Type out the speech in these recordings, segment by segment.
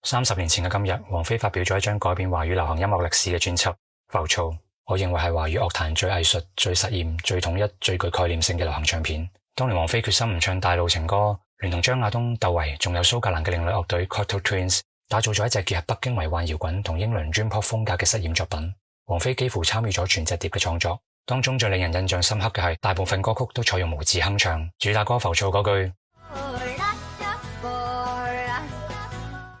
30年前嘅今日，王菲發表咗一張改變華語流行音樂歷史嘅專輯《浮躁》，我認為係華語樂壇最藝術、最實驗、最統一、最具概念性嘅流行唱片。當年王菲決心唔唱大路情歌，聯同張亞東、竇唯仲有蘇格蘭嘅另類樂隊 Cocteau Twins， 打造咗一隻結合北京迷幻搖滾同英倫 Dream Pop 風格嘅實驗作品。王菲幾乎參與咗全隻碟嘅創作，當中最令人印象深刻嘅係大部分歌曲都採用無字哼唱，主打歌《浮躁》嗰句。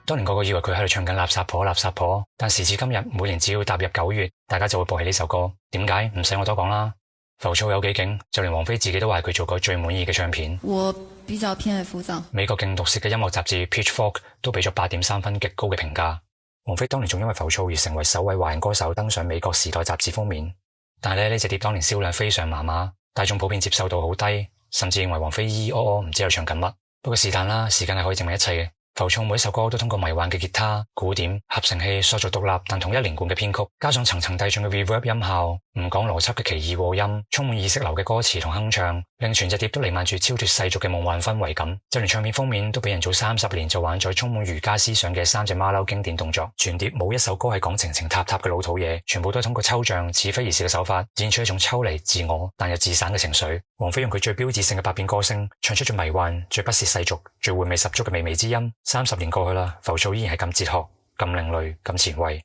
當年個個以為佢喺度唱緊垃圾婆垃圾婆，但時至今日，每年只要踏入9月，大家就會播起呢首歌。點解？唔使我多講啦。浮躁有幾勁，就連王菲自己都話佢做過最滿意嘅唱片。我比較偏愛浮躁。美國勁毒舌嘅音樂雜誌 Pitchfork 都俾咗8.3分極高嘅評價。王菲當年仲因為浮躁而成為首位華人歌手登上美國時代雜誌封面。但係呢隻碟當年銷量非常麻麻，大眾普遍接受度好低，甚至認為王菲咿咿哦哦唔知道唱緊乜。不過是但啦，時間係可以證明一切嘅。浮躁每一首歌都通過迷幻嘅吉他、鼓點、合成器塑造獨立但統一連貫嘅編曲，加上層層遞進嘅 reverb 音效，唔講邏輯嘅奇異和音，充滿意識流嘅歌詞同哼唱，令全隻碟都彌漫住超脫世俗嘅夢幻氛圍感。就連唱片封面都俾人早30年就玩咗充滿儒家思想嘅3隻馬騮經典動作。全碟冇一首歌係講情情塔塔嘅老土嘢，全部都係通過抽象似非而是嘅手法，演出一種抽離自我但又自省嘅情緒。王菲用佢最標誌性嘅百變歌聲，唱出最迷幻、最不屑世俗、最回味十足嘅娓娓之音。30年過去啦，浮躁依然係咁哲學、咁另類、咁前衛。